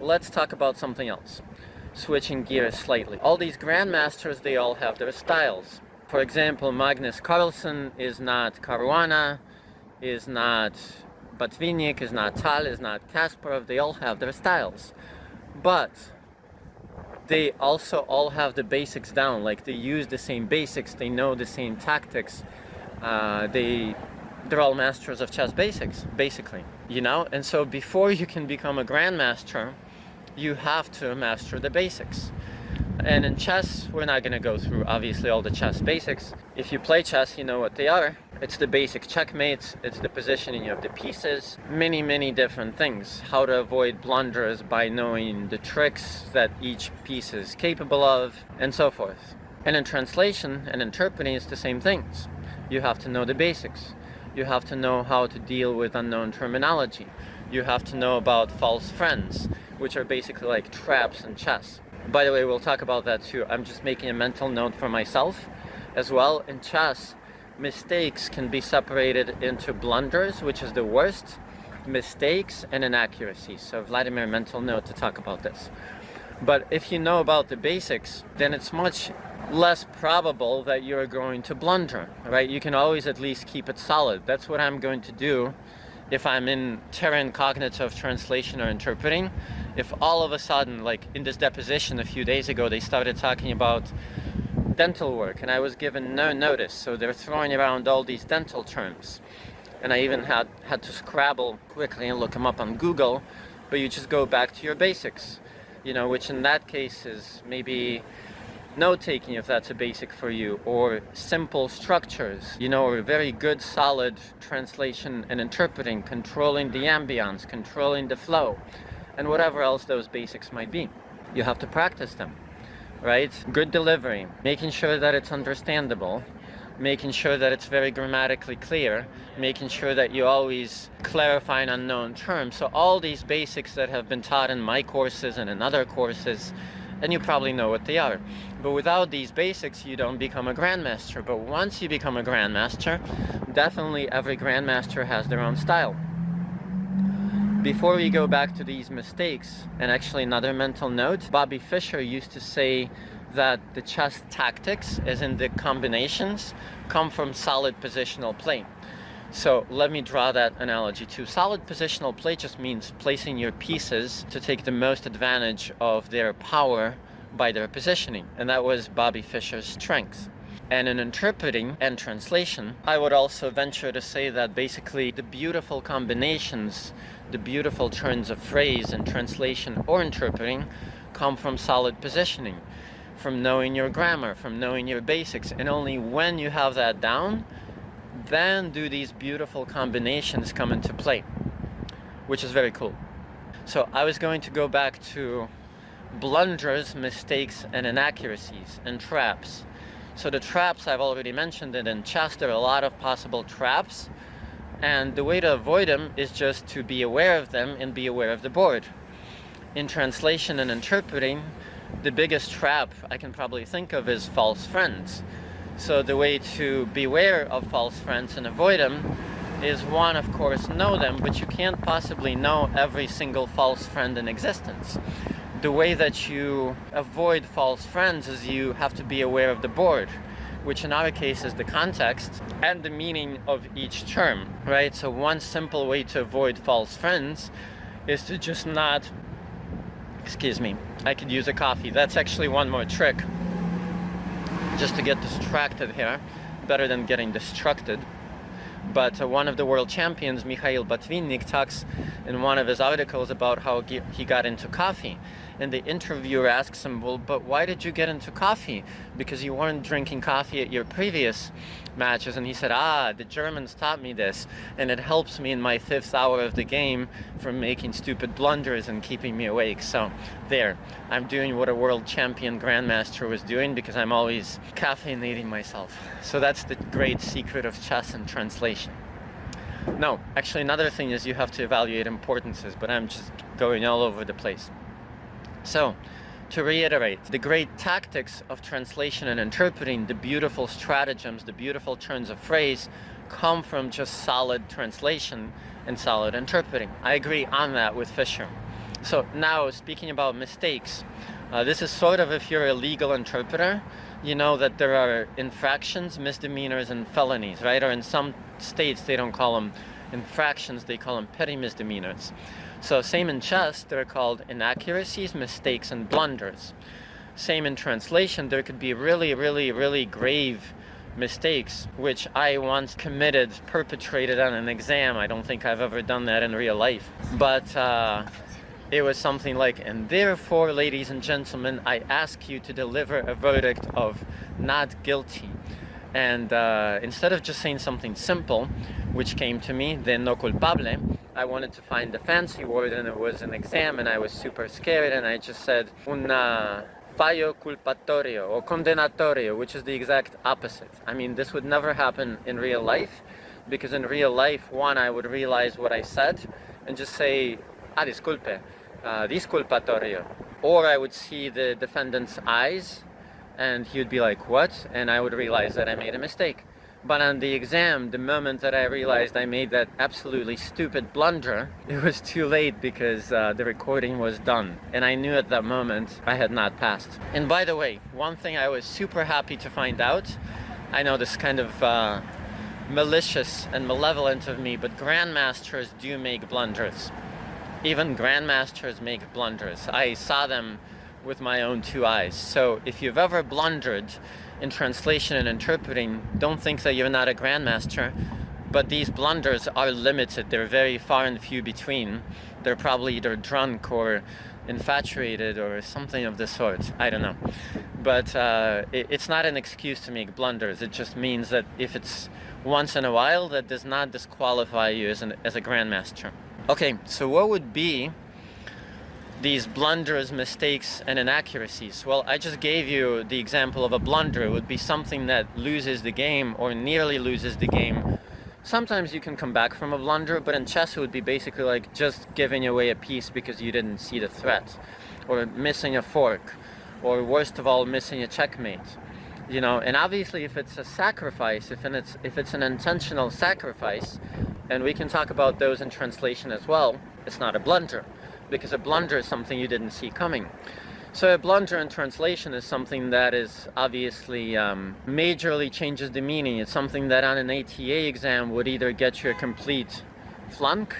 let's talk about something else. Switching gears slightly. All these grandmasters, they all have their styles. For example, Magnus Carlsen is not Caruana, is not Botvinnik, is not Tal, is not Kasparov. They all have their styles. But they also all have the basics down. Like, they use the same basics, they know the same tactics. They're all masters of chess basics, basically, you know? And so before you can become a grandmaster, you have to master the basics. And in chess, we're not going to go through, obviously, all the chess basics. If you play chess, you know what they are. It's the basic checkmates, it's the positioning of the pieces, many different things. How to avoid blunders by knowing the tricks that each piece is capable of, and so forth. And in translation and interpreting, it's the same things. You have to know the basics. You have to know how to deal with unknown terminology. You have to know about false friends, which are basically like traps in chess. By the way, we'll talk about that too. I'm just making a mental note for myself as well. In chess, mistakes can be separated into blunders, which is the worst, mistakes, and inaccuracies. So Vladimir, mental note to talk about this. But if you know about the basics, then it's much less probable that you're going to blunder, right? You can always at least keep it solid. That's what I'm going to do if I'm in terra incognita of translation or interpreting. If all of a sudden, like in this deposition a few days ago, they started talking about dental work and I was given no notice, so they're throwing around all these dental terms, and I even had to scrabble quickly and look them up on Google. But you just go back to your basics, you know, which in that case is maybe note-taking, if that's a basic for you, or simple structures, you know, or very good solid translation and interpreting, controlling the ambience, controlling the flow, and whatever else those basics might be. You have to practice them, right? Good delivery, making sure that it's understandable, making sure that it's very grammatically clear, making sure that you always clarify an unknown term. So all these basics that have been taught in my courses and in other courses, and you probably know what they are. But without these basics, you don't become a grandmaster. But once you become a grandmaster, definitely every grandmaster has their own style. Before we go back to these mistakes, and actually another mental note, Bobby Fischer used to say that the chess tactics, as in the combinations, come from solid positional play. So let me draw that analogy too. Solid positional play just means placing your pieces to take the most advantage of their power by their positioning. And that was Bobby Fischer's strength. And in interpreting and translation, I would also venture to say that basically the beautiful combinations, the beautiful turns of phrase in translation or interpreting come from solid positioning, from knowing your grammar, from knowing your basics. And only when you have that down, then do these beautiful combinations come into play, which is very cool. So I was going to go back to blunders, mistakes, and inaccuracies, and traps. So the traps, I've already mentioned it. In chess, there are a lot of possible traps, and the way to avoid them is just to be aware of them and be aware of the board. In translation and interpreting, the biggest trap I can probably think of is false friends. So the way to beware of false friends and avoid them is, one, of course, know them, but you can't possibly know every single false friend in existence. The way that you avoid false friends is you have to be aware of the board, which in our case is the context and the meaning of each term, right? So one simple way to avoid false friends is to just not, excuse me, I could use a coffee. That's actually one more trick. Just to get distracted here, better than getting destructed. But one of the world champions, Mikhail Botvinnik, talks in one of his articles about how he got into coffee. And the interviewer asks him, well, but why did you get into coffee? Because you weren't drinking coffee at your previous matches. And he said, the Germans taught me this, and it helps me in my 5th hour of the game from making stupid blunders and keeping me awake. So there, I'm doing what a world champion grandmaster was doing, because I'm always caffeinating myself. So that's the great secret of chess and translation. No, actually another thing is you have to evaluate importances, but I'm just going all over the place. So, to reiterate, the great tactics of translation and interpreting, the beautiful stratagems, the beautiful turns of phrase, come from just solid translation and solid interpreting. I agree on that with Fischer. So now, speaking about mistakes, this is sort of if you're a legal interpreter, you know that there are infractions, misdemeanors, and felonies, right? Or in some states, they don't call them infractions, they call them petty misdemeanors. So same in chess, they're called inaccuracies, mistakes, and blunders. Same in translation, there could be really, really, really grave mistakes, which I once committed, perpetrated on an exam. I don't think I've ever done that in real life. But it was something like, and therefore, ladies and gentlemen, I ask you to deliver a verdict of not guilty. And instead of just saying something simple, which came to me, de no culpable, I wanted to find the fancy word, and it was an exam, and I was super scared, and I just said, fallo culpatorio or condenatorio, which is the exact opposite. I mean, this would never happen in real life, because in real life, one, I would realize what I said and just say, disculpe, disculpatorio. Or I would see the defendant's eyes and he would be like, what? And I would realize that I made a mistake. But on the exam, the moment that I realized I made that absolutely stupid blunder, it was too late because the recording was done. And I knew at that moment I had not passed. And by the way, one thing I was super happy to find out, I know this is kind of malicious and malevolent of me, but grandmasters do make blunders. Even grandmasters make blunders. I saw them with my own two eyes. So if you've ever blundered in translation and interpreting, don't think that you're not a grandmaster, but these blunders are limited. They're very far and few between. They're probably either drunk or infatuated or something of the sort. I don't know. But it's not an excuse to make blunders. It just means that if it's once in a while, that does not disqualify you as a grandmaster. Okay, so what would be these blunders, mistakes, and inaccuracies? Well, I just gave you the example of a blunder. It would be something that loses the game or nearly loses the game. Sometimes you can come back from a blunder, but in chess it would be basically like just giving away a piece because you didn't see the threat, or missing a fork, or worst of all, missing a checkmate. You know, and obviously if it's a sacrifice, if it's an intentional sacrifice, and we can talk about those in translation as well, it's not a blunder, because a blunder is something you didn't see coming. So a blunder in translation is something that is obviously majorly changes the meaning. It's something that on an ATA exam would either get you a complete flunk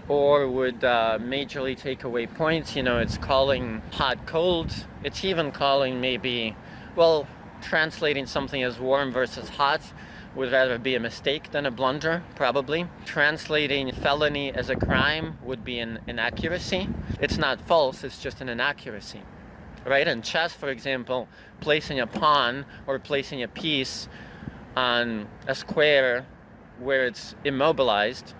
or would majorly take away points. You know, it's calling hot cold. It's even calling maybe, well, translating something as warm versus hot would rather be a mistake than a blunder, probably. Translating felony as a crime would be an inaccuracy. It's not false, it's just an inaccuracy, right? In chess, for example, placing a pawn or placing a piece on a square where it's immobilized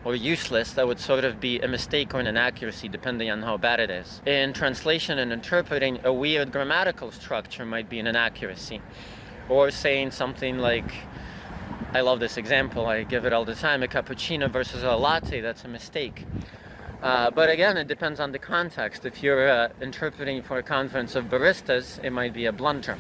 or useless, that would sort of be a mistake or an inaccuracy, depending on how bad it is. In translation and interpreting, a weird grammatical structure might be an inaccuracy. Or saying something like, I love this example, I give it all the time, a cappuccino versus a latte, that's a mistake. But again, it depends on the context. If you're interpreting for a conference of baristas, it might be a blunder,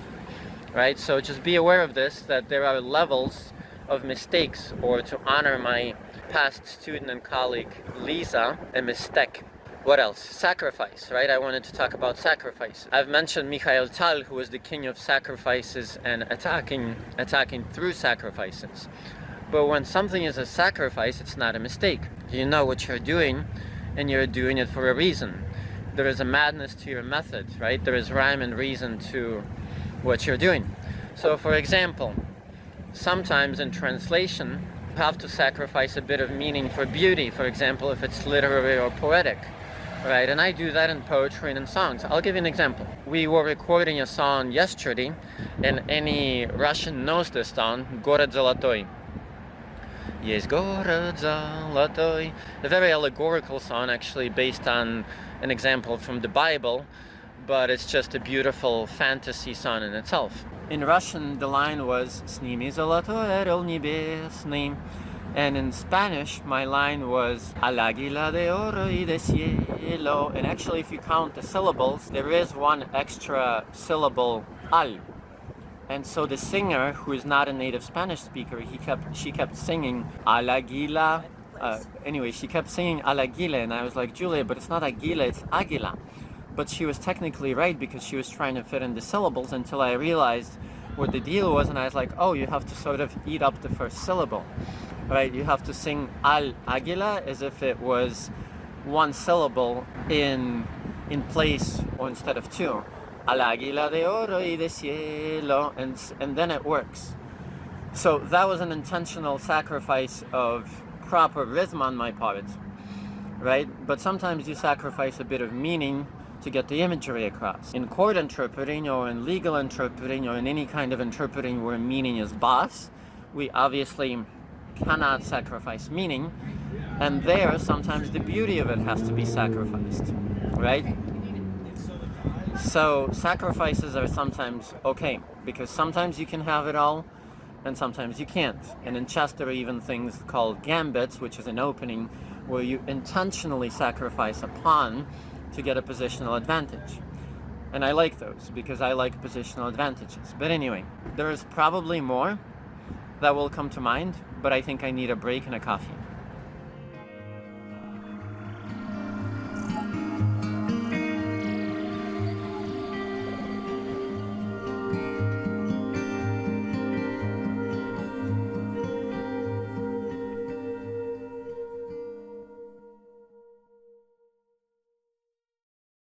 right? So just be aware of this, that there are levels of mistakes, or to honor my past student and colleague, Lisa, a mistake. What else? Sacrifice, right? I wanted to talk about sacrifice. I've mentioned Mikhail Tal, who was the king of sacrifices and attacking through sacrifices. But when something is a sacrifice, it's not a mistake. You know what you're doing, and you're doing it for a reason. There is a madness to your method, right? There is rhyme and reason to what you're doing. So, for example, sometimes in translation, you have to sacrifice a bit of meaning for beauty. For example, if it's literary or poetic. Right, and I do that in poetry and in songs. I'll give you an example. We were recording a song yesterday, and any Russian knows this song, Город Золотой. Есть город золотой. A very allegorical song, actually based on an example from the Bible, but it's just a beautiful fantasy song in itself. In Russian, the line was «Сними золотой орел небесный». And in Spanish, my line was Al águila de oro y de cielo. And actually, if you count the syllables, there is one extra syllable, al. And so the singer, who is not a native Spanish speaker, she kept singing Al águila Anyway, she kept saying al aguila, and I was like, Julia, but it's not aguila, it's aguila. But she was technically right because she was trying to fit in the syllables until I realized what the deal was, and I was like, oh, you have to sort of eat up the first syllable, right? You have to sing al aguila as if it was one syllable in place or instead of two. Al águila de oro y de cielo, and then it works. So that was an intentional sacrifice of proper rhythm on my part, right? But sometimes you sacrifice a bit of meaning to get the imagery across. In court interpreting or in legal interpreting or in any kind of interpreting where meaning is boss, we obviously cannot sacrifice meaning, and there sometimes the beauty of it has to be sacrificed, right? So sacrifices are sometimes okay, because sometimes you can have it all and sometimes you can't. And in chess there are even things called gambits, which is an opening where you intentionally sacrifice a pawn to get a positional advantage. And I like those because I like positional advantages. But anyway, there is probably more that will come to mind, but I think I need a break and a coffee.